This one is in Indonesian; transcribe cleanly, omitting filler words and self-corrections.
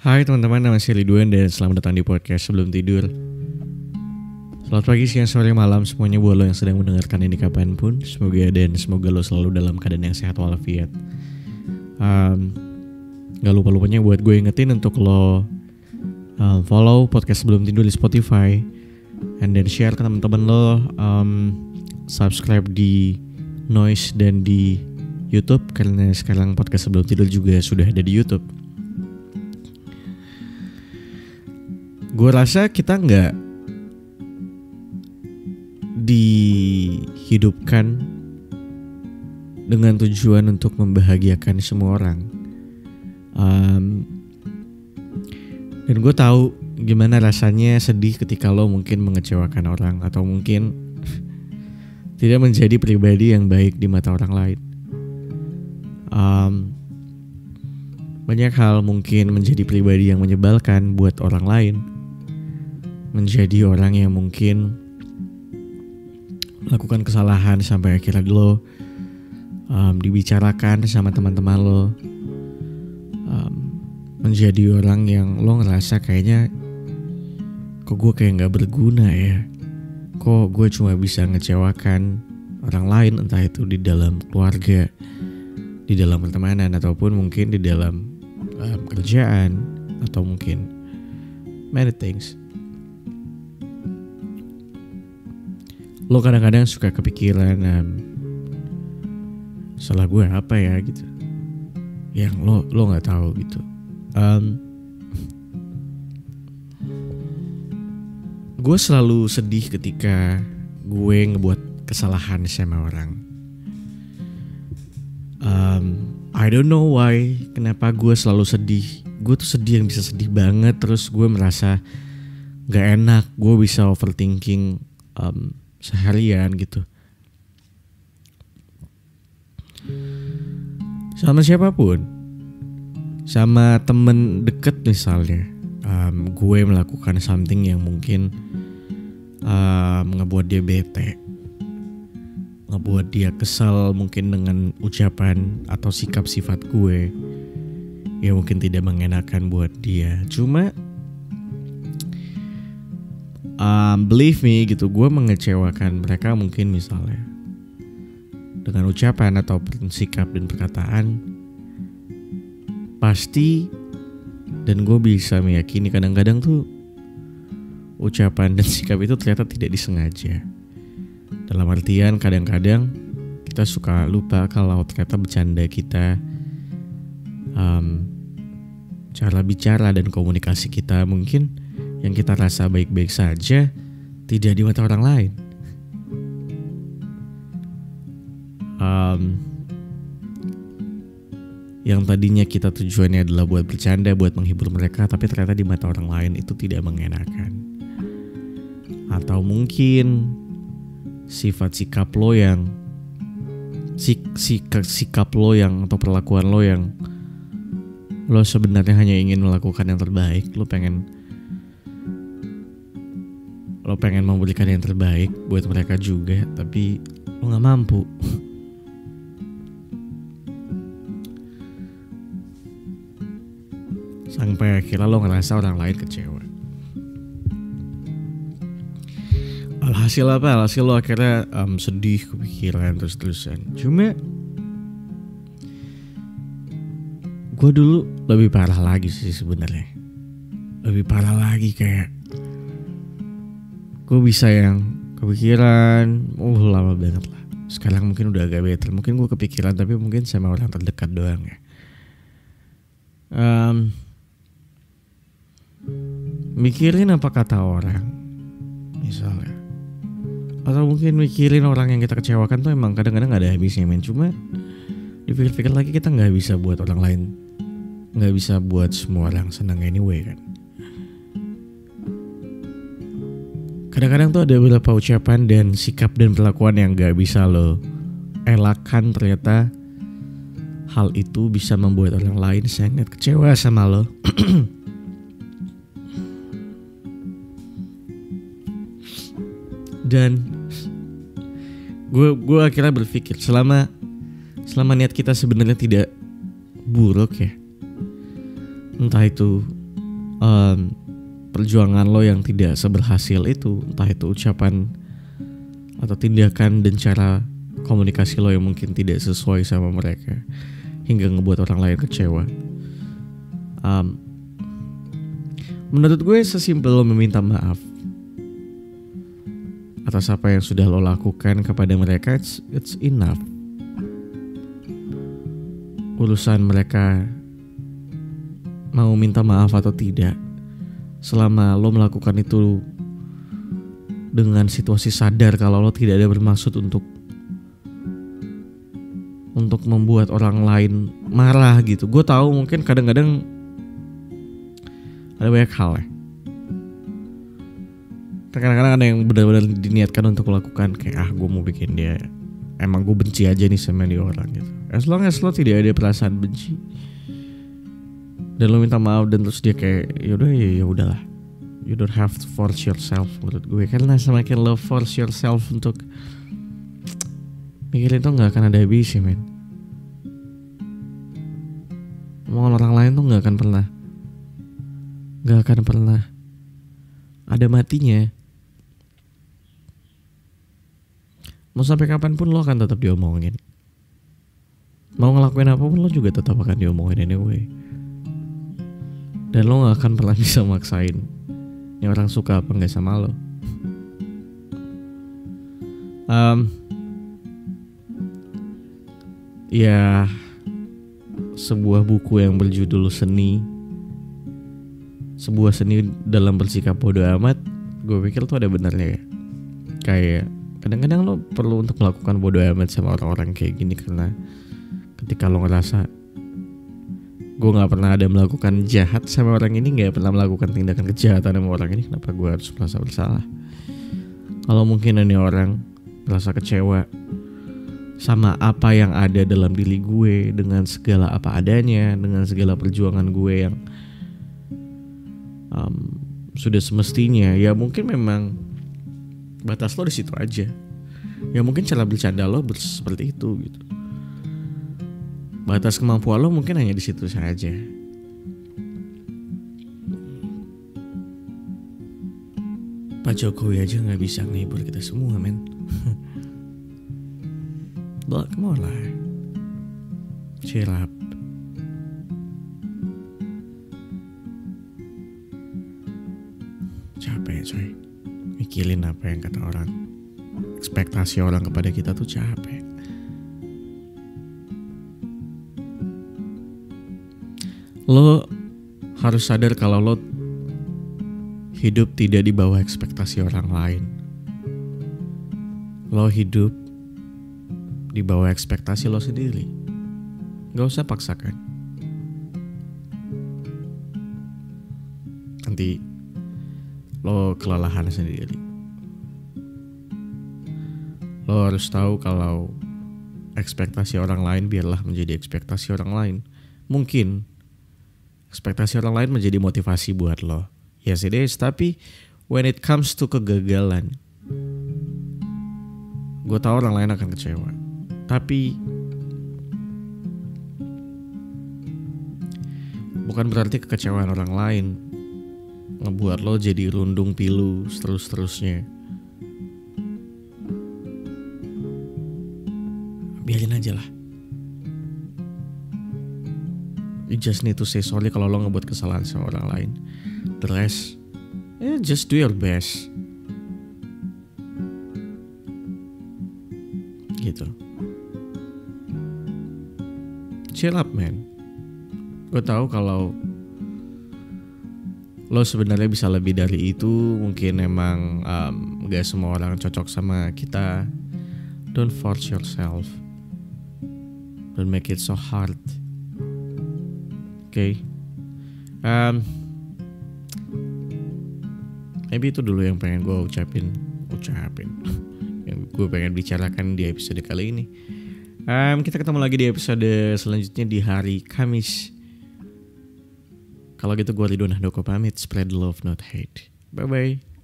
Hai teman-teman, nama saya Ridwan dan selamat datang di podcast Sebelum Tidur. Selamat pagi, siang, sore, malam semuanya buat lo yang sedang mendengarkan ini kapanpun. Semoga lo selalu dalam keadaan yang sehat walafiat. Gak lupa-lupanya buat gue ingetin untuk lo follow podcast Sebelum Tidur di Spotify, and then share ke teman-teman lo, subscribe di Noise dan di YouTube, karena sekarang podcast Sebelum Tidur juga sudah ada di YouTube. Gue rasa kita gak dihidupkan dengan tujuan untuk membahagiakan semua orang. Dan gue tahu gimana rasanya sedih ketika lo mungkin mengecewakan orang, atau mungkin tidak menjadi pribadi yang baik di mata orang lain. Banyak hal mungkin menjadi pribadi yang menyebalkan buat orang lain, menjadi orang yang mungkin melakukan kesalahan sampai akhirnya lo dibicarakan sama teman-teman lo, menjadi orang yang lo ngerasa kayaknya kok gue kayak gak berguna ya, kok gue cuma bisa ngecewakan orang lain, entah itu di dalam keluarga, di dalam pertemanan, ataupun mungkin di dalam kerjaan, atau mungkin many things. Lo kadang-kadang suka kepikiran, salah gue apa ya gitu, yang lo nggak tahu gitu. Gue selalu sedih ketika gue ngebuat kesalahan sama orang. I don't know why, kenapa gue selalu sedih. Gue tuh sedih yang bisa sedih banget, terus gue merasa gak enak. Gue bisa overthinking seharian gitu. Sama siapapun, sama temen deket misalnya, gue melakukan something yang mungkin ngebuat dia bete, ngebuat dia kesal mungkin dengan ucapan atau sikap sifat gue yang mungkin tidak mengenakan buat dia. Cuma believe me gitu, gue mengecewakan mereka mungkin misalnya dengan ucapan atau sikap dan perkataan, pasti, dan gue bisa meyakini kadang-kadang tuh ucapan dan sikap itu ternyata tidak disengaja. Dalam artian kadang-kadang kita suka lupa kalau ternyata bercanda kita, cara bicara dan komunikasi kita mungkin yang kita rasa baik-baik saja tidak di mata orang lain. Yang tadinya kita tujuannya adalah buat bercanda, buat menghibur mereka, tapi ternyata di mata orang lain itu tidak mengenakan. Atau mungkin sifat sikap lo yang sikap lo yang atau perlakuan lo yang lo sebenarnya hanya ingin melakukan yang terbaik, lo pengen memberikan yang terbaik buat mereka juga, tapi lo nggak mampu. Sampai akhirnya lo ngerasa orang lain kecewa. Alhasil lo akhirnya sedih, kepikiran terus-terusan. Cuma gue dulu lebih parah lagi sih sebenarnya. Lebih parah lagi, kayak gue bisa yang kepikiran lama banget lah. Sekarang mungkin udah agak better. Mungkin gue kepikiran tapi mungkin sama orang terdekat doang ya. Mikirin apa kata orang misalnya, atau mungkin mikirin orang yang kita kecewakan tuh emang kadang-kadang gak ada habisnya men. Cuma dipikir-pikir lagi, kita gak bisa buat orang lain, gak bisa buat semua orang senang anyway kan. Kadang-kadang tuh ada beberapa ucapan dan sikap dan perlakuan yang gak bisa lo elakkan. Ternyata hal itu bisa membuat orang lain sangat kecewa sama lo. Dan gue akhirnya berpikir, selama niat kita sebenarnya tidak buruk ya, entah itu perjuangan lo yang tidak seberhasil itu, entah itu ucapan atau tindakan dan cara komunikasi lo yang mungkin tidak sesuai sama mereka hingga ngebuat orang lain kecewa. Menurut gue sesimpel lo meminta maaf atas apa yang sudah lo lakukan kepada mereka, it's enough. Urusan mereka mau minta maaf atau tidak, selama lo melakukan itu dengan situasi sadar kalau lo tidak ada bermaksud untuk membuat orang lain marah gitu. Gue tahu mungkin kadang-kadang ada banyak hal ya. Kadang-kadang ada yang benar-benar diniatkan untuk melakukan kayak gue mau bikin dia, emang gue benci aja nih sama dia orang gitu. As long as lo tidak ada perasaan benci dan lo minta maaf dan terus dia kayak yaudah ya udahlah, you don't have to force yourself. Menurut gue karena semakin lo force yourself untuk mikirin itu nggak akan ada habisnya men. Omongan orang lain tuh nggak akan pernah ada matinya. Mau sampai kapanpun lo akan tetap diomongin. Mau ngelakuin apapun lo juga tetap akan diomongin anyway. Dan lo gak akan pernah bisa maksain ini orang suka apa gak sama lo. Ya, sebuah buku yang berjudul Seni, sebuah seni dalam bersikap bodoh amat, gue pikir tuh ada benarnya ya. Kayak kadang-kadang lo perlu untuk melakukan bodoh amat sama orang-orang kayak gini, karena ketika lo ngerasa gue gak pernah ada melakukan jahat sama orang ini, gak pernah melakukan tindakan kejahatan sama orang ini, kenapa gue harus merasa bersalah? Kalau mungkin ini orang merasa kecewa sama apa yang ada dalam diri gue, dengan segala apa adanya, dengan segala perjuangan gue yang sudah semestinya, ya mungkin memang batas lo di situ aja. Ya mungkin cara bercanda lo seperti itu gitu. Batas kemampuan lo mungkin hanya di situ saja. Pak Jokowi aja nggak bisa ngehibur kita semua men. But come on lah, cheer up. Capek coy, mikirin apa yang kata orang, ekspektasi orang kepada kita tuh capek. Lo harus sadar kalau lo hidup tidak di bawah ekspektasi orang lain. Lo hidup di bawah ekspektasi lo sendiri. Gak usah paksakan. Nanti lo kelelahan sendiri. Lo harus tahu kalau ekspektasi orang lain biarlah menjadi ekspektasi orang lain. Mungkin ekspektasi orang lain menjadi motivasi buat lo. Yes it is, tapi when it comes to kegagalan, gue tahu orang lain akan kecewa. Tapi bukan berarti kekecewaan orang lain ngebuat lo jadi rundung pilu terus-terusnya. Biarin aja lah. You just need to say sorry kalau lo ngebuat kesalahan sama orang lain. The rest, just do your best. Gitu. Chill up man. Gue tahu kalau lo sebenarnya bisa lebih dari itu. Mungkin emang gak semua orang cocok sama kita. Don't force yourself. Don't make it so hard. Okay. Maybe itu dulu yang pengen gue ucapin yang gue pengen bicarakan di episode kali ini. Kita ketemu lagi di episode selanjutnya di hari Kamis. Kalau gitu gue Ridwan Handoko pamit. Spread love not hate. Bye bye.